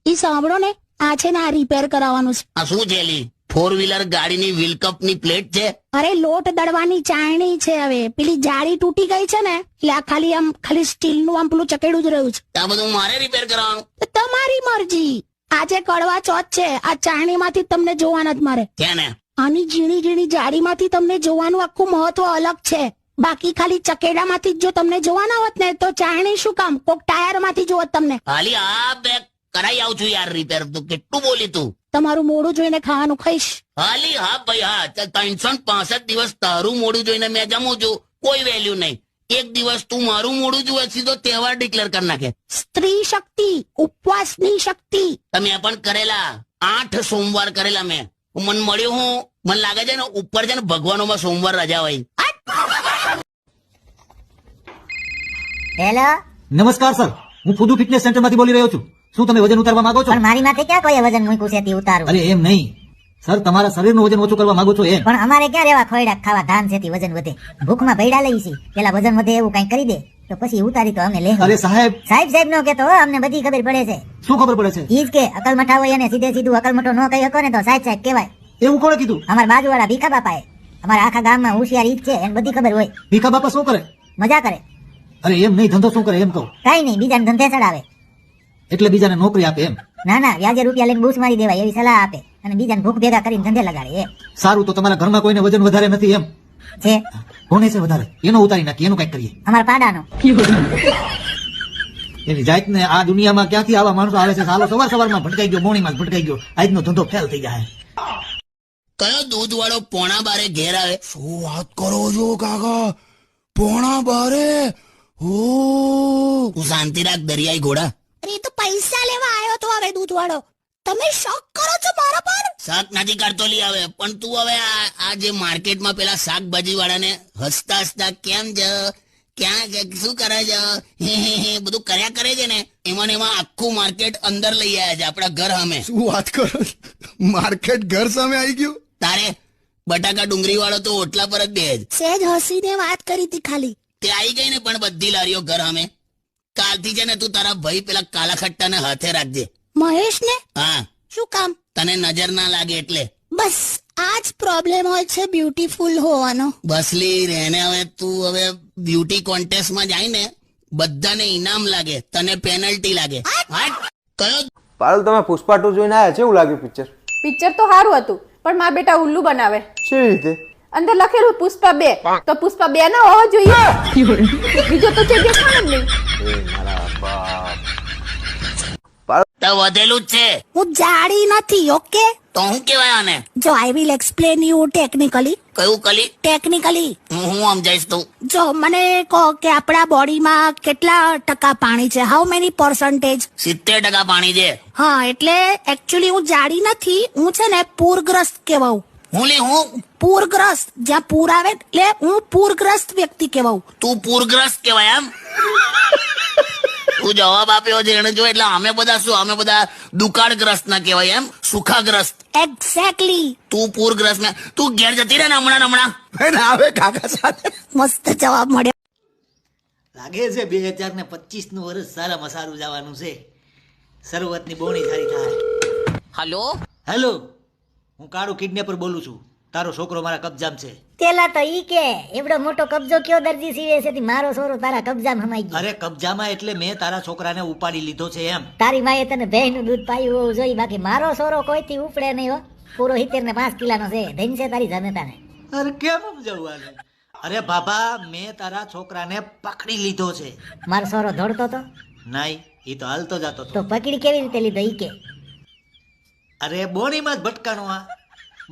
ઈ સાંભળો ને, આ છે ને આ રિપેર કરાવવાનું છે. આ શું છે લી? 4 વ્હીલર ગાડીની વ્હીલ કપની પ્લેટ છે? અરે લોટ દળવાની ચાયણી છે. હવે પેલી જાળી તૂટી ગઈ છે ને, એટલે આ ખાલી સ્ટીલનું આમ પેલું ચકેડું જ રહ્યું છે. આ બધું મારે રિપેર કરાવવાનું? તો તમારી મરજી. આજે કડવા ચોથ છે, આ ચાયણીમાંથી તમને જોવાના જ મારે. છે ને આની ઝીણી ઝીણી જાળીમાંથી તમને જોવાનું આખું મહત્વ અલગ છે. બાકી ખાલી ચકેડામાંથી જ જો તમને જોવાના હોત ને તો ચાયણી શું કામ, કોક ટાયરમાંથી જોત તમને. હાલી આ બે કરાઈ આવું છું યાર રિપેર. તું કેટલું બોલી તું? તમારું મોઢું જોઈને ખાવાનું ખાઈશ. હાલી હા ભાઈ હા. 365 દિવસ તારું મોડું જોઈને મેં જમું છું, કોઈ વેલ્યુ નહીં. એક દિવસ તું મારું મોડું જુએ સીધો તહેવાર ડિક્લેર કરી નાખે. સ્ત્રી શક્તિ, ઉપવાસની શક્તિ. તમે પણ કરેલા 8 સોમવાર કરેલા મેં. મને મળ્યું હું, મને લાગે છે ને ઉપર છે ને ભગવાનોમાં સોમવાર રજા હોય. હેલો, નમસ્કાર સર, હું ફૂદુ ફિટનેસ સેન્ટર માંથી બોલી રહ્યો છું. શું તમે વજન ઉતારવા માંગો છો? પણ મારી માથે ક્યાં કોઈ વજન મૂક્યું છે તે ઉતારું. અરે એમ નહીં સર, તમારા શરીરનું વજન ઓછું કરવા માંગો છો એમ? પણ અમારે ક્યાં રેવા ખોયડા ખાવા ધાન છે તે વજન વધે. ભૂખમાં ભૈડા લઈ છે, પેલા વજન વધે એવું કઈ કરી દે તો પછી ઉતારી તો અમે લે. અરે સાહેબ સાહેબ નો કેતો હો, અમને બધી ખબર પડે છે. શું ખબર પડે છે? ઈ જ કે અકલ મઠા હોય અને સીધે સીધું અકલ મઠો ન કહી શકો ને તો સાહેબ કહેવાય. એવું કોણે કીધું? અમારા બાજુવાળા ભીખા બાપાએ. અમારા આખા ગામમાં હોશિયાર ઈ જ છે, એને બધી ખબર હોય. ભીખા બાપા શું કરે? મજા કરે. અરે એમ નહીં, ધંધો શું કરે એમ કહું? કઈ નહીં, બીજાને ધંધે ચડાવે. એટલે બીજાને નોકરી આપે એમ? ના ના, વ્યાજે રૂપિયા લઈને બૂસ મારી દેવાય એવી સલાહ આપે અને બીજાને ભૂખ ભેગા કરીને ધંધે લગાડે. એ સારું, તો તમારા ઘરમાં કોઈને વજન વધારે નથી એમ? છે. કોને છે વધારે? એનો ઉતારી નાખીએ, એનું કઈક કરીએ. અમારા પાડાનો. એની જાત ને આ દુનિયામાં ક્યાંથી આવા માણસો આવે છે? સાલો સવાર સવારમાં ભટકાઈ ગયો, મોણીમાં ભટકાઈ ગયો, આજનો ધંધો ફેલ થઈ જાય. કયો દૂધ વાળો 12:30 ઘેર આવે? શું વાત કરો છો કાકા? 12:30? ઓ તું શાંતિ રાખ દરિયાઈ ઘોડા. અરે એ તો પૈસા લેવા આવ્યો તો. હવે દૂધવાળો, તમે શોખ કરો છો મારા પર. શાક નથી કરતો લી હવે. પણ તું હવે આ જે માર્કેટમાં પેલા શાકભાજી વાળાને હસતા હસતા કેમ છે, ક્યાં છે, શું કરે છે, હે બધું કર્યા કરે છે ને, એમાં ને એમાં આખું માર્કેટ અંદર લઈ આવ્યા છે આપણા ઘર સામે. શું વાત કરો? માર્કેટ ઘર સામે આવી ગયું? તારે બટાકા ડુંગળી વાળો તો ઓટલા પર જ બેજ. સેજ હસીને વાત કરી હતી ખાલી. તે આવી ગઈ ને પણ બધી લારીઓ ઘર સામે. કાલથી છે ને તું તારા ભાઈ પેલા કાલા ખટ્ટાને હાથે રાખજે. મહેશ ને? હા. શું કામ? તને નજર ના લાગે એટલે. બસ આ જ પ્રોબ્લેમ હોય છે બ્યુટીફુલ હોવાનો. બસલી રેને. હવે તું હવે બ્યુટી કોન્ટેસ્ટમાં જાય ને, બધાને ઇનામ લાગે, તને પેનલ્ટી લાગે. હટ. કયો? પારુલ, તમે પુષ્પા 2 જોઈને આયા? કેવું લાગ્યું પિક્ચર? પિક્ચર તો સારું હતું, પણ મારા બેટા ઉલ્લુ બનાવે. કેવી રીતે? અંદર લખેલું પુષ્પા 2, તો પુષ્પા 2 ના હોવો જોઈએ. બીજો તો છે દેખાણ જ નહીં. એ મારા બાપ. તો વધેલું જ છે. હું જાડી નથી. ઓકે, તો હું કેવાય આને? જો I will explain you technically. કયું કલી? ટેકનિકલી હું સમજાઈશ તું. જો મને કહો કે આપણા બોડીમાં કેટલા ટકા પાણી છે? How many percentage? 70% પાણી છે. હા, એટલે એકચ્યુઅલી હું જાડી નથી, હું છે ને પૂરગ્રસ્ત કહેવાઉં. હું લે હું પૂરગ્રસ્ત, જ્યાં પૂર આવે એટલે હું પૂરગ્રસ્ત વ્યક્તિ કહેવાઉં. તું પૂરગ્રસ્ત કહેવાય એમ? તું જવાબ આપ્યો છે એને જો. એટલે અમે બધા શું, અમે બધા દુકાળગ્રસ્ત ના કહેવાય એમ? સુખાગ્રસ્ત. એક્ઝેક્ટલી. તું પૂરગ્રસ્ત ને તું ઘેર જતી રહે ને હમણાં. ભાઈ આવે કાકા સાથે. મસ્ત જવાબ મળ્યો. લાગે છે 2025 નું વર્ષ સારામાં સારું જવાનું છે. શરૂઆતની બોણી સારી થાય. હલો હેલો, હું કાળુ કિડનેપર બોલું છું. તારો છોકરો મારા કબજામાં છે. પેલા તો ઈ કે એવડો મોટો કબજો કયો દરજી સીવે છે? મારો સોરો તારા કબજામાં હમાઈ ગયો. અરે કબજામાં એટલે મેં તારા છોકરાને ઉપાડી લીધો છે એમ. તારી માએ તને ભેંસનું દૂધ પાયું હોવું જોઈએ, બાકી મારો સોરો કોઈથી ઉપડે નહીં હો. પૂરો 70 ને 5 કિલાનો છે. ધન છે તારી જનતાને. અરે કેમ સમજાવું આને? અરે બાબા, મેં તારા છોકરાને પકડી લીધો છે. મારો સોરો દોડતો તો? નહીં, એ તો હાલતો જતો હતો. તો પકડી કેવી રીતે લીધો ઈ કે? અરે બોણીમાં જ ભટકાણો. આ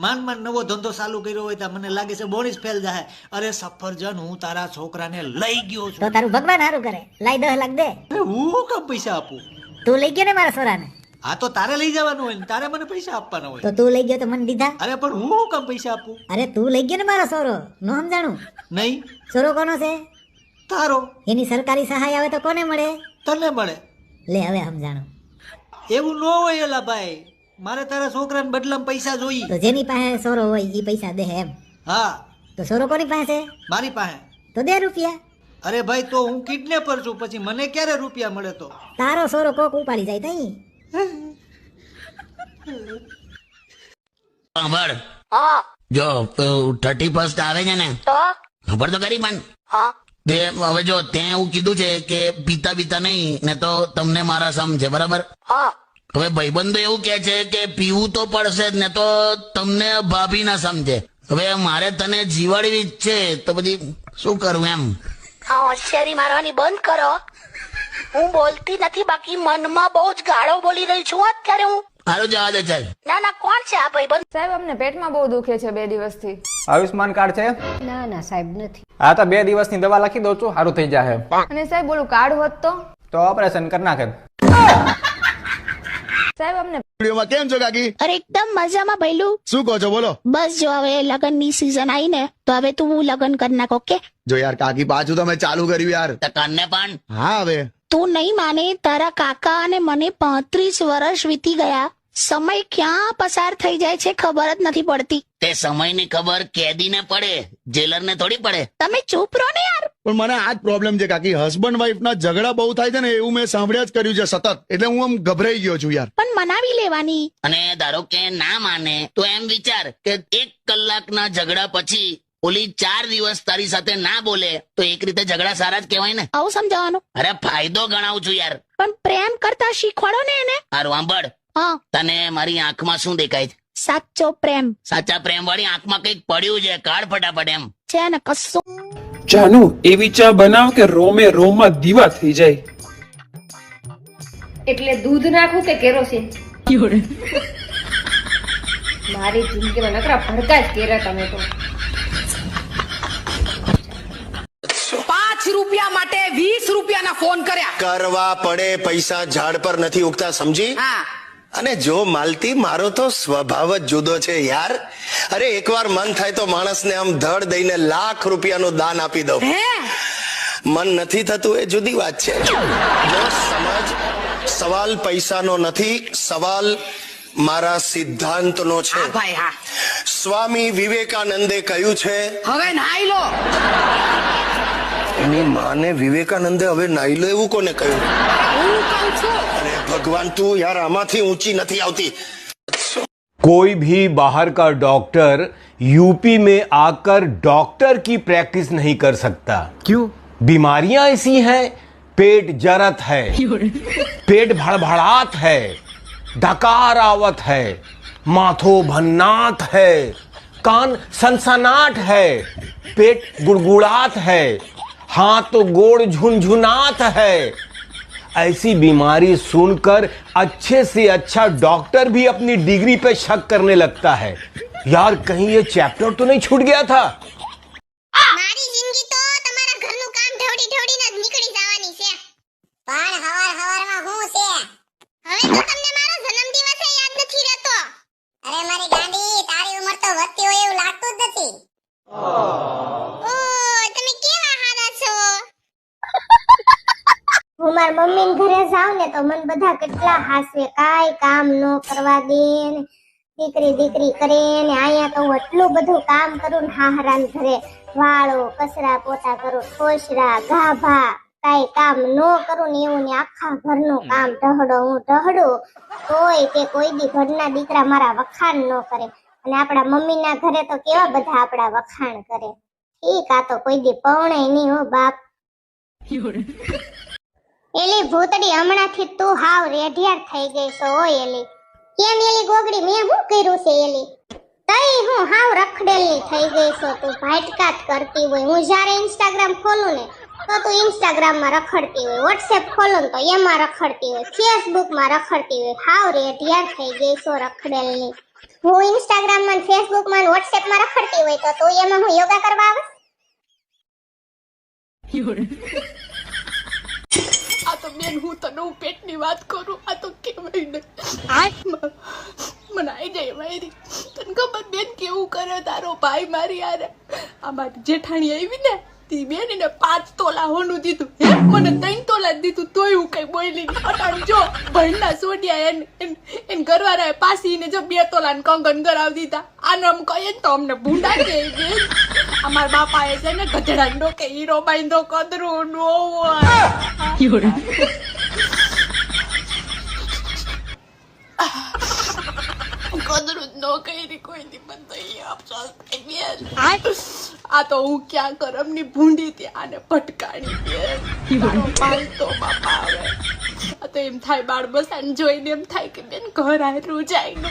માંડ નવો ધંધો ચાલુ કર્યો હોય તો મને લાગે છે બોણી જ ફેલ જાય. અરે સફરજન, હું તારા છોકરાને લઈ ગયો તો છું. તારું ભગવાન સારું કરે. લાઈ 10 લાખ દે. હું કેમ પૈસા આપું? તું લઈ ગયો ને મારા સોરાને? આ તો તારે લઈ જવાનું હોય ને તારે મને પૈસા આપવાના હોય. તો તું લઈ ગયો તો મને દીધા? અરે પણ હું કેમ પૈસા આપું? અરે તું લઈ ગયો ને મારો સોરો, નો સમજાણું? નહીં, સોરો કોનો છે? તારો. એની સરકારી સહાય આવે તો કોને મળે? તને મળે. લે હવે સમજાણું. એવું ન હોય એલા ભાઈ. મારે તારા છોકરાને બદલામાં પૈસા જોઈએ. તો જેની પાસે સોરો હોય ઈ પૈસા દે એમ? હા. તો સોરો કોની પાસે? મારી પાસે. તો દે રૂપિયા. અરે ભાઈ, તો હું કિડનેપર છું, પછી મને ક્યારે રૂપિયા મળે? તો તારો સોરો કોક ઉપાડી જાય તઈ. સાંભળ, હા જો 31st આવે છે ને, તો ખબર તો કરી પણ હા તે હવે જો તે એવું કીધું છે કે પીતા પીતા નહીં ને તો તમને મારા સમ છે, બરાબર? હા હવે ભાઈબંધો એવું કે છે કે પીવું તો પડશે જ ને તો તમને ભાભી ના સમજે. હવે મારે તને જીવાડવી જ છે તો પછી શું કરું એમ? આ હોશિયારી મારવાની બંધ કરો. હું બોલતી નથી, બાકી મનમાં બહુ જ ગાળો બોલી રહી છું અત્યારે હું. હારું જવા દે ચાલ. ના ના, કોણ છે આ ભાઈબંધ? સાહેબ અમને પેટમાં બહુ દુખે છે 2 દિવસથી. આયુષ્માન કાર્ડ છે? ના ના સાહેબ નથી. હા તો 2 દિવસની દવા લખી દઉં છું, સારું થઈ જાય. અને સાહેબ બોલું કાર્ડ હોત તો ઓપરેશન કરી નાખે. સાહેબ અમને વિડીયોમાં કેમ છો કાકી? અરે એકદમ મજામાં ભઈલું. શું કહો છો બોલો? બસ જો હવે લગ્નની સીઝન આવી ને તો હવે તું લગ્ન કરી નાખ. ઓકે? જો યાર કાકી પાછું તમે ચાલુ કર્યું યાર. તો તને પણ હા હવે તું નહીં માને, તારા કાકા અને મને 35 વર્ષ વીતી ગયા. સમય ક્યાં પસાર થઈ જાય છે ખબર જ નથી પડતી. તે સમયની ખબર કેદીને પડે, જેલરને થોડી પડે. તમે ચૂપ રહો ને યાર. પણ મને આ જ પ્રોબ્લેમ છે કાકી, હસબન્ડ વાઈફ ના ઝઘડા બહુ થાય છે ને, એવું મેં સાંભળ્યા જ કર્યું છે સતત, એટલે હું આમ ગભરાઈ ગયો છું યાર. પણ મનાવી લેવાની. અને ધારો કે ના માને તો એમ વિચાર કે 1 કલાકના ઝઘડા પછી ઓલી 4 દિવસ તારી સાથે ના બોલે તો એક રીતે ઝઘડા સારા જ કહેવાય ને. આવું સમજાવવાનું. અરે ફાયદો ગણાવું છું યાર. પણ પ્રેમ કરતા શીખવાડો ને એને. હારું સાંભળ, હા, તને મારી આંખમાં શું દેખાય છે? સાચો પ્રેમ સાચા પ્રેમ વાળી આંખમાં કંઈક પડ્યું છે, કાઢ ફટાફટ એમ. છે ને કશું. જાનુ એવી ચા બનાવ કે રોમે રોમમાં દીવા થઈ જાય. એટલે દૂધ નાખું કે કેરોસીન? મારી જિંદગીમાં નકરા ભડકા જ કેરા તમે તો. 5 રૂપિયા માટે 20 રૂપિયાના ફોન કર્યા. કરવા પડે, પૈસા ઝાડ પર નથી ઉગતા, સમજી? હા. અને જો માલતી, મારો તો સ્વભાવ જ જુદો છે યાર. અરે એકવાર મન થાય તો માણસને આમ ધડ દઈને લાખ રૂપિયાનું દાન આપી દઉં. હે? મન નથી થતું એ જુદી વાત છે. જો સમજ, સવાલ પૈસાનો નથી, સવાલ મારા સિદ્ધાંતનો છે. હા ભાઈ હા. સ્વામી વિવેકાનંદે કહ્યું છે, હવે નાઈ લો. એની માને વિવેકાનંદે હવે નાઈ લો એવું કોને કહ્યું? હું કહું છું. અરે ભગવાન, તું યાર આમાંથી ઊંચી નથી આવતી. कोई भी बाहर का डॉक्टर यूपी में आकर डॉक्टर की प्रैक्टिस नहीं कर सकता. क्यों? बीमारियां ऐसी हैं, पेट जरत है, पेट भड़भड़ात है, डकार आवत है, माथो भन्नात है, कान सनसनाट है, पेट गुड़गुड़ात है, हाथ गोड़ झुनझुनात है. ऐसी बीमारी सुनकर अच्छे से अच्छा डॉक्टर भी अपनी डिग्री पे शक करने लगता है. यार कहीं ये चैप्टर तो नहीं छूट गया था? મારી જિંદગી તો તમારા ઘરનું કામ ઢવડી ઢવડીને જ નીકળી જવાની છે. પણ હવારમાં હું છે? હવે તો તમને મારો જન્મદિવસ યાદ નથી રહેતો. અરે મારી ગાંડી, તારી ઉંમર તો વધતી હોય એવું લાગતું જ નથી. ઓ તમે કેવા હારા છો? હું મારા મમ્મીને ઘરે જાઉં ને તો મને બધા કેટલા હાસવે, કાંઈ કામ ન કરવા દે ને દીકરી કરે ને. અહીંયા તો હું એટલું બધું કામ કરું ને હાહરાને ઘરે વાળો, કચરા પોતા કરું, ઠોસરા, ગાભા, કાંઈ કામ ન કરું ને એવું ને આખા ઘરનું કામ ઢહડું તોય તે કોઈ દી ઘરના દીકરા મારા વખાણ ન કરે. અને આપણા મમ્મીના ઘરે તો કેવા બધા આપણા વખાણ કરે. ઠીક, આ તો કોઈ દી પૌણે નહીં હો બાપ. એલી ભૂતડી, હમણાંથી તું હાવ રેઢિયાર થઈ ગઈ છો. ઓય એલી, કેમ એલી ગોગડી, મેં શું કર્યું છે એલી? તઈ હું હાવ રખડેલી થઈ ગઈ છો. તું ભાટકાત કરતી હોય. હું જ્યારે ઇન્સ્ટાગ્રામ ખોલું ને તો તું ઇન્સ્ટાગ્રામમાં રખડતી હોય, વોટ્સએપ ખોલું તો એમાં રખડતી હોય, ફેસબુકમાં રખડતી હોય. હાવ રેઢિયાર થઈ ગઈ છો રખડેલી. હું ઇન્સ્ટાગ્રામમાં, ફેસબુકમાં, વોટ્સએપમાં રખડતી હોય તો તું એમાં હું યોગા કરવા આવે? આ તો બેન, હું તને પેટની વાત કરું, આ તો કેવાય ને. મને આઈ જાય મારી. તને ખબર બેન કેવું કરે તારો ભાઈ મારી યાર? આ મારી જેઠાણી આવી ને તી બેન એને 5 તોલા હોનું દીધું. હે, મને 3 તોલા દીધું તોય હું કઈ બોલી નહીં. અટાણ જો ભણના સોડિયા એન ઘરવાળાએ પાસીને જો 2 તોલા કંગન કરાવી દીધા. આને આમ કહીએ તો અમને ભૂંડા કે બેન. અમાર બાપાએ છે ને ગધેડા ડોકે હીરો બાંધો કદરું નો હોય. કદરું જ ન નો કરી કોઈ દી મને તો એ અફસોસ થઈ બેન આ તો હું ક્યાં કરમની ભૂંડી હતી આને ભટકાણી બેન મારો બાલ તો બાપા આવે આ તો એમ થાય બાળ બસાને જોઈને એમ થાય કે બેન ઘર આયરું જાય નો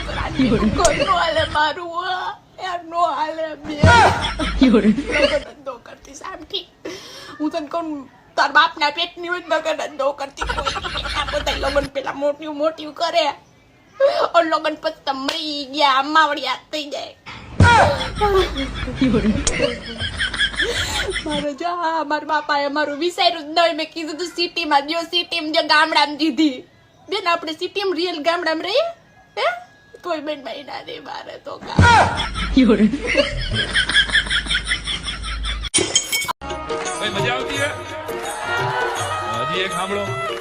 ઘરનો હાલે મારું યાર નો હાલે બેન ધંધો કરતી સામઠી હું તને કહું તાર બાપના પેટની હોય નગર ધંધો કરતી આ બધા લગન પેલા મોટી મોટી કરે और लोगन पर तमरी गया अम्मा वड़िया થઈ જાય મારો જા મારા બાપાએ મારું વિચાર્યું જ નહીં મેં કીધું તું સિટીમાં જો સિટીમાં જો ગામડામાં દીધી બેન આપણે સિટીમાં રિયલ ગામડામાં રહીએ હે તોય બેન મહિના દે મારે તો મજા આવતી હે હજી એક સાંભળો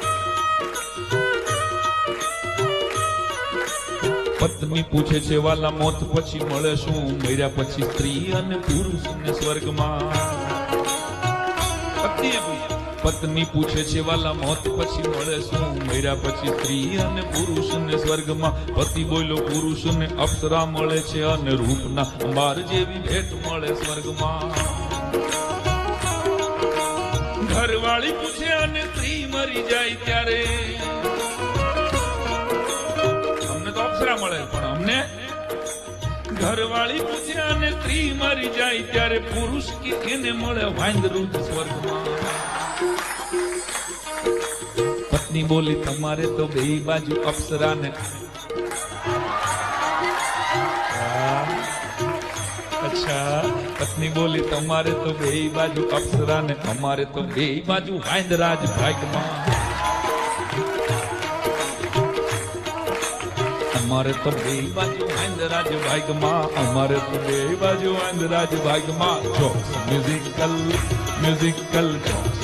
પત્ની પૂછે છે વાલા મોત પછી મળે શું મર્યા પછી સ્ત્રી અને પુરુષને સ્વર્ગમાં પત્ની પૂછે છે વાલા મોત પછી મળે શું મર્યા પછી સ્ત્રી અને પુરુષને સ્વર્ગમાં પતિ બોલ્યો પુરુષને અપ્સરા મળે છે અને રૂપના અંબાર જેવી ભેટ મળે સ્વર્ગમાં ઘરવાળી પૂછે અને સ્ત્રી મરી જાય ત્યારે મળે પણ અમને ઘરવાળી પૂછે અને સ્ત્રી મરી જાય ત્યારે પુરુષ કે એને મળે વાંદરું સ્વર્ગમાં પત્ની બોલી તમારે તો બે બાજુ અપ્સરા ને અચ્છા પત્ની બોલી તમારે તો બે બાજુ અપ્સરા ને અમારે તો બે બાજુ વાંદરા જ ભાગમાં અમારે તો બે બાજુ વાંદરા જ ભાગમાં અમારે તો બે બાજુ વાંદરા જ ભાગમાં જોક્સ મ્યુઝિકલ જોક્સ